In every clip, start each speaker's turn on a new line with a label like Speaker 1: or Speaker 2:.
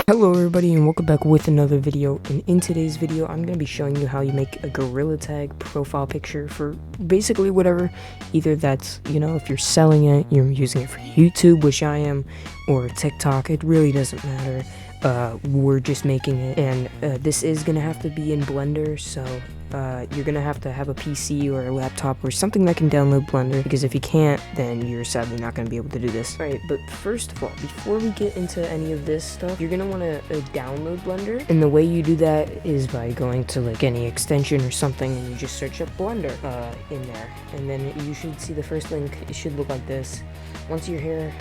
Speaker 1: Hello everybody and welcome back with another video, and in today's video I'm going to be showing you how you make a gorilla tag profile picture for basically whatever, either that's, if you're selling it, you're using it for YouTube, which I am, or TikTok. It really doesn't matter. We're just making it, and this is going to have to be in Blender, so you're gonna have to have a PC or a laptop or something that can download Blender, because if you can't, then you're sadly not gonna be able to do this. Alright, but first of all, before we get into any of this stuff, you're gonna want to download Blender, and the way you do that is by going to like any extension or something, and you just search up Blender in there, and then you should see the first link. It should look like this. Once you're here,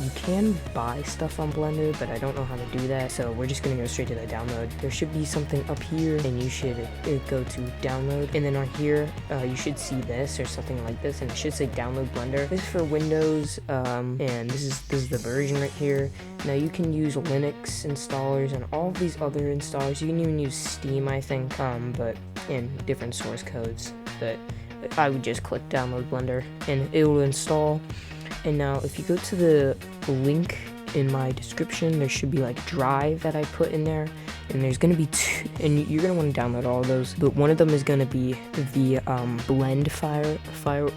Speaker 1: you can buy stuff on Blender, but I don't know how to do that, so we're just gonna go straight to the download. There should be something up here, and you should go to download, and then on here you should see this or something like this, and it should say download Blender. This is for Windows, and this is the version right here. Now you can use Linux installers and all of these other installers. You can even use Steam, I think, but in different source codes. But I would just click download Blender and it will install. And now if you go to the link in my description, there should be like Drive that I put in there, and there's going to be two, and you're going to want to download all of those, but one of them is going to be the blend file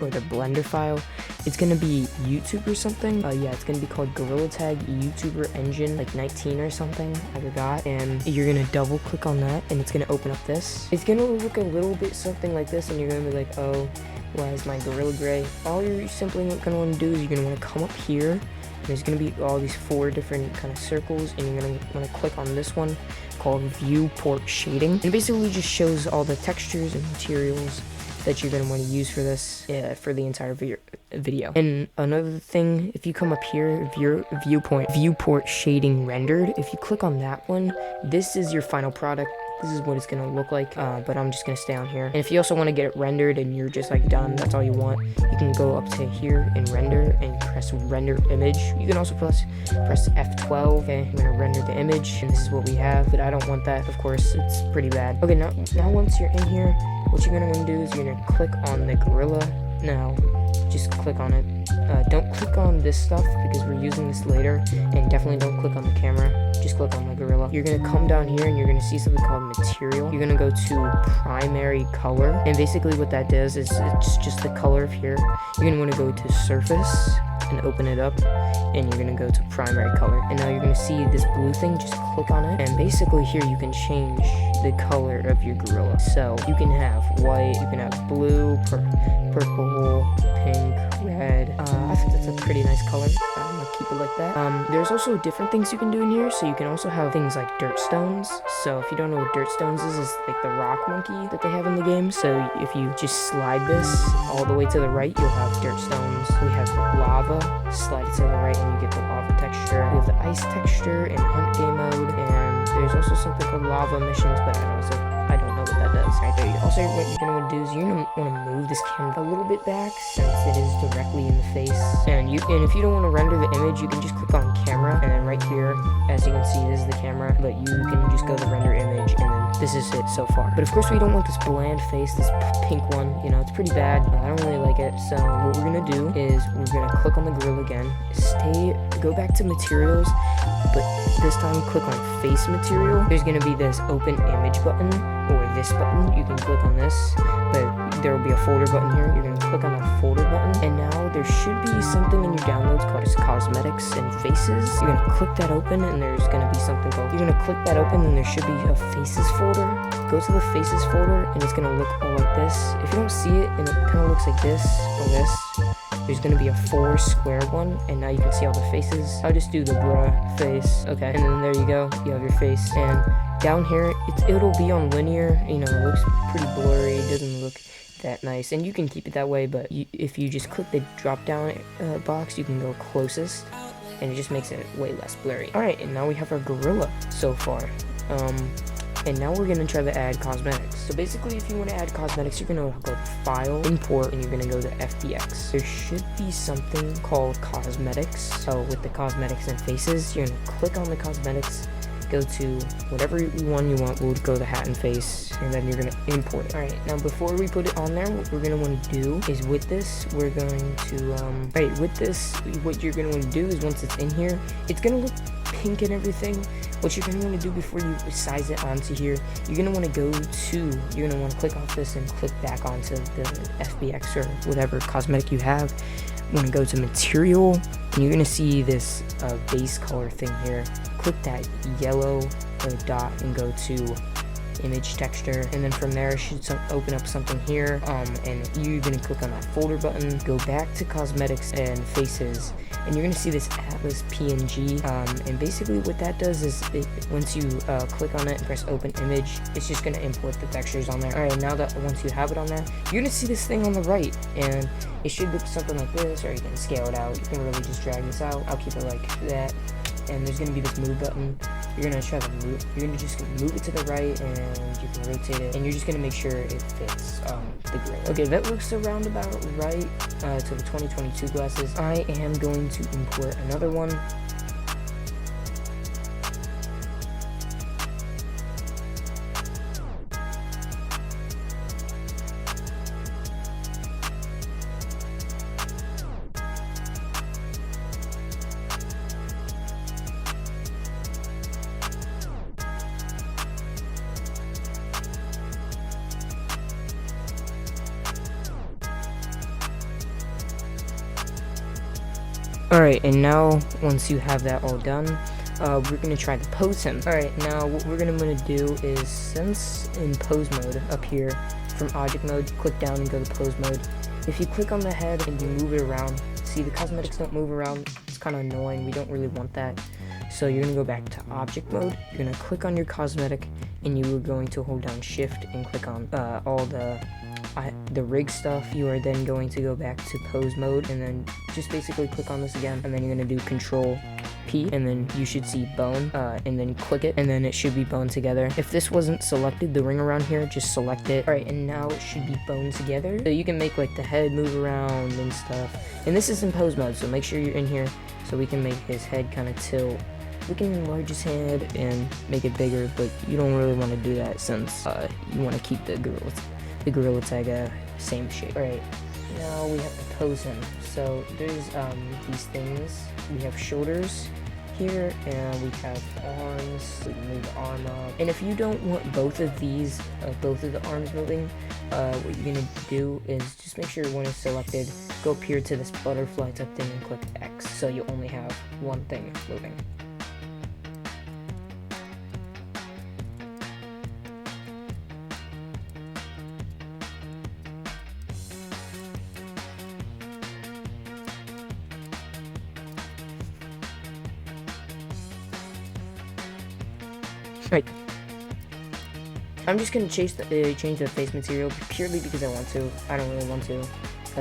Speaker 1: or the Blender file. It's going to be YouTube or something. Yeah, it's going to be called Gorilla Tag YouTuber Engine like 19 or something, I forgot. And you're going to double click on that, and it's going to open up this. It's going to look a little bit something like this, and you're going to be like, oh, why is my gorilla gray? All you're simply going to want to do is you're going to want to come up here. There's going to be all these 4 different kind of circles, and you're going to want to click on this one called Viewport Shading, and it basically just shows all the textures and materials that you're going to want to use for this, for the entire video. And another thing, if you come up here, Viewport Shading Rendered, if you click on that one, this is your final product. This is what it's going to look like, but I'm just going to stay on here. And if you also want to get it rendered and you're just like done, that's all you want, you can go up to here and render and press render image. You can also press F12. Okay, I'm going to render the image, and this is what we have, but I don't want that, of course. It's pretty bad. Okay, now once you're in here, what you're going to want to do is you're going to click on the gorilla. Now, just click on it. Don't click on this stuff because we're using this later, and definitely don't click on the camera. Just click on the gorilla. You're gonna come down here and you're gonna see something called material. You're gonna go to primary color, and basically what that does is it's just the color of here. You're gonna want to go to surface and open it up, and you're gonna go to primary color, and now you're gonna see this blue thing. Just click on it, and basically here you can change the color of your gorilla. So you can have white, you can have blue, purple, pink, red. I think that's a pretty nice color. I'm gonna keep it like that. There's also different things you can do in here. So you can also have things like dirt stones. So if you don't know what dirt stones is, it's like the rock monkey that they have in the game. So if you just slide this all the way to the right, you'll have dirt stones. We have lava. Slide it to the right and you get the lava texture. We have the ice texture in hunt game mode, and there's also something called lava missions, but I don't know what that does. Right there. Also, what you're gonna want to do is you're gonna want to move this camera a little bit back, since it is directly in the face. And if you don't want to render the image, you can just click on camera, and then right here, as you can see, this is the camera. But you can just go to render image, and then this is it so far. But of course, we don't want this bland face, this pink one. It's pretty bad. I don't really like it. So what we're gonna do is we're gonna click on the gorilla again. Go back to materials, but this time click on face material. There's gonna be this open image button, or this button. You can click on this, but there will be a folder button here. You're gonna click on the folder button, and now there should be something in your downloads called cosmetics and faces. You're gonna click that open, and there's gonna be something called. You're gonna click that open, and there should be a faces folder. Go to the faces folder, and it's gonna look all like this. If you don't see it, and it kind of looks like this or this, there's going to be a 4 square one, and now you can see all the faces. I'll just do the bruh face. Okay, and then there you go. You have your face. And down here, it'll be on linear. It looks pretty blurry. It doesn't look that nice. And you can keep it that way, but if you just click the drop-down box, you can go closest, and it just makes it way less blurry. Alright, and now we have our gorilla so far. And now we're going to try to add cosmetics. So basically, if you want to add cosmetics, you're going to go to File, Import, and you're going to go to FBX. There should be something called Cosmetics. So with the cosmetics and faces, you're going to click on the cosmetics, go to whatever one you want. We'll go to hat and face, and then you're going to import it. Alright, now before we put it on there, what we're going to want to do is with this, we're going to, with this, what you're going to want to do is once it's in here, it's going to look pink and everything, what you're going to want to do before you size it onto here, you're going to want to click off this and click back onto the FBX or whatever cosmetic you have. You want to go to material, and you're going to see this base color thing here. Click that yellow dot and go to image texture, and then from there it should open up something here, and you're going to click on that folder button, go back to cosmetics and faces, and you're going to see this Atlas PNG, and basically what that does is once you click on it and press open image, it's just going to import the textures on there. Alright, now that once you have it on there, you're going to see this thing on the right, and it should look something like this, or you can scale it out. You can really just drag this out. I'll keep it like that, and there's going to be this move button. You're going to try to move, you're going to just move it to the right, and you can rotate it, and you're just going to make sure it fits the grid. Okay, that looks around about right to the 2022 glasses. I am going to import another one. Alright, and now once you have that all done, we're going to try to pose him. Alright, now what we're going to do is, since in pose mode up here, from object mode, click down and go to pose mode. If you click on the head and you move it around, see the cosmetics don't move around, it's kind of annoying, we don't really want that. So you're going to go back to object mode, you're going to click on your cosmetic, and you are going to hold down shift and click on all the rig stuff. You are then going to go back to pose mode, and then just basically click on this again, and then you're going to do control P, and then you should see bone, and then click it, and then it should be bone together. If this wasn't selected, the ring around here, just select it. Alright, and now it should be bone together, so you can make like the head move around and stuff. And this is in pose mode, so make sure you're in here so we can make his head kind of tilt. We can enlarge his head and make it bigger, but you don't really want to do that since you want to keep the Gorilla Tag same shape. Alright, now we have to pose him. So there's these things. We have shoulders here, and we have arms. We can move the arm up. And if you don't want both of these, both of the arms moving, what you're gonna do is just make sure one is selected. Go up here to this butterfly type thing and click X, so you only have one thing moving. Right. I'm just gonna change the face material purely because I want to. I don't really want to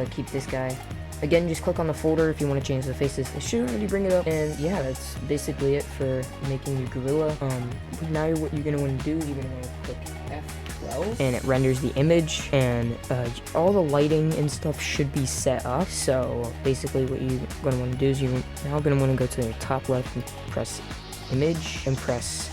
Speaker 1: keep this guy. Again, just click on the folder if you want to change the faces. It should already bring it up. And yeah, that's basically it for making your gorilla. Now what you're gonna want to do is you're gonna want to click F12, and it renders the image, and all the lighting and stuff should be set up. So basically, what you're gonna want to do is you're now gonna want to go to the top left and press image and press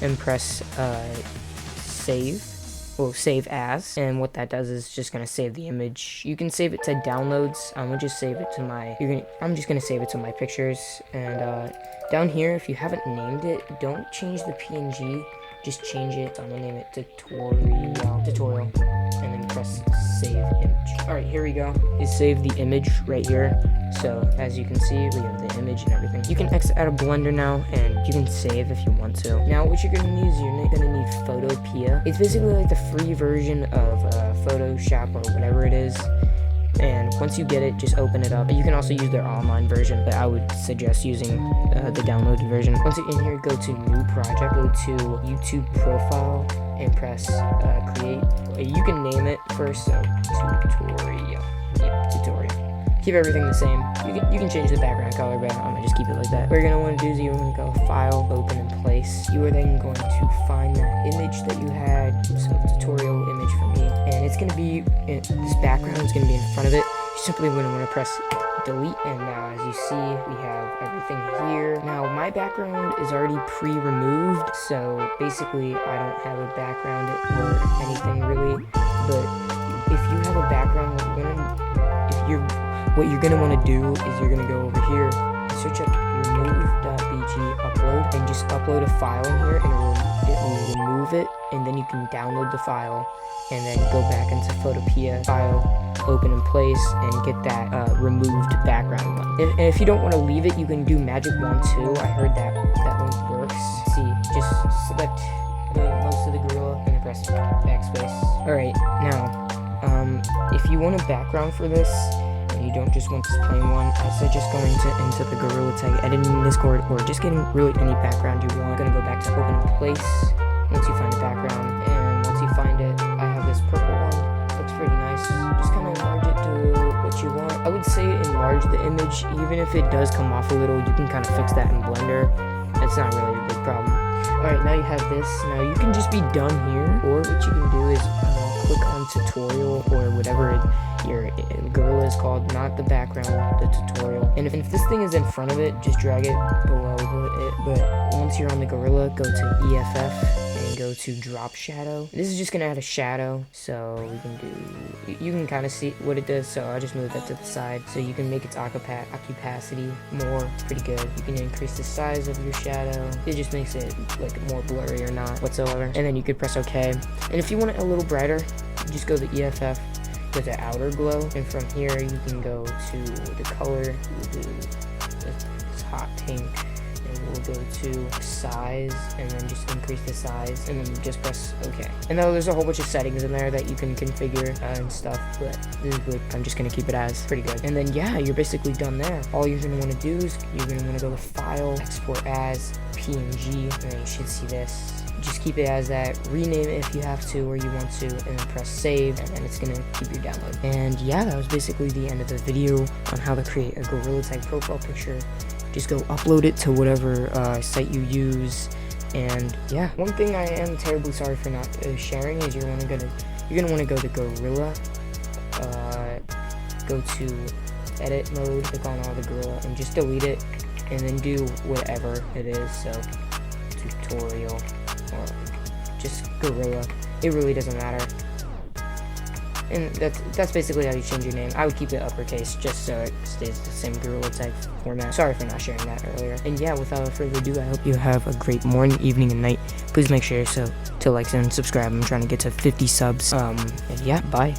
Speaker 1: save as, and what that does is just gonna save the image. You can save it to downloads. I'm gonna just save it to I'm just gonna save it to my pictures. And down here, if you haven't named it, don't change the PNG, just change it. I'm gonna name it tutorial, and then press save image. Alright, here we go. It saved the image right here. So as you can see, we have the image and everything. You can exit out of Blender now, and you can save if you want to. Now what you're gonna need is you're gonna need Photopea. It's basically like the free version of Photoshop or whatever it is. And once you get it, just open it up. You can also use their online version, but I would suggest using the downloaded version. Once you're in here, go to new project, go to YouTube profile, and press create. You can name it first, so tutorial. Yep, tutorial. Keep everything the same. You can change the background color, but I'm gonna just keep it like that. What you're gonna want to do is you're gonna go File, Open, and Place. You are then going to find that image that you had, so tutorial image for me, and it's gonna be this background is gonna be in front of it. You simply gonna want to press delete, and now as you see, we have everything here. Now my background is already pre-removed, so basically I don't have a background or anything really. But if you have a background, what you're gonna want to do is you're gonna go over here, search up remove.bg upload. upload, and just upload a file in here, and it will remove it, and then you can download the file, and then go back into Photopea file, open in place, and get that removed background one. And if you don't want to leave it, you can do Magic Wand too. I heard that one works. See, just select most of the gorilla and press backspace. Alright, now, if you want a background for this, and you don't just want this plain one, I suggest going into the Gorilla Tag editing in Discord, or just getting really any background you want. I'm gonna go back to open in place once you find a background, and once you find it, I have this purple one. Looks pretty nice. Just kind of enlarge it to what you want. I would say enlarge the image, even if it does come off a little, you can kind of fix that in Blender. It's not really a big problem. Alright, now you have this. Now you can just be done here, or what you can do is click on tutorial, or whatever your gorilla is called, not the background, the tutorial. And if this thing is in front of it, just drag it below it. But once you're on the gorilla, go to EFF and go to drop shadow. This is just gonna add a shadow, so you can kind of see what it does. So I'll just move that to the side, so you can make its opacity more pretty good. You can increase the size of your shadow. It just makes it like more blurry or not whatsoever. And then you could press OK. And if you want it a little brighter, just go to EFF, go to outer glow, and from here you can go to the color. We'll do this hot pink, and we'll go to size, and then just increase the size, and then just press OK. And now there's a whole bunch of settings in there that you can configure and stuff, but this is good. I'm just gonna keep it as pretty good. And then yeah, you're basically done there. All you're gonna want to do is you're gonna want to go to File, Export as PNG, and then you should see this. Just keep it as that, rename it if you have to or you want to, and then press save, and then it's gonna keep your download. And yeah, that was basically the end of the video on how to create a Gorilla Tag profile picture. Just go upload it to whatever site you use. And yeah, one thing I am terribly sorry for not sharing is you're gonna want to go to Gorilla, go to edit mode, click on all the gorilla, and just delete it, and then do whatever it is. So tutorial, or just gorilla, it really doesn't matter. And that's basically how you change your name. I would keep it uppercase just so it stays the same Gorilla Tag format. Sorry for not sharing that earlier. And yeah, without further ado, I hope you have a great morning, evening, and night. Please make sure to like and subscribe. I'm trying to get to 50 subs. And yeah, bye.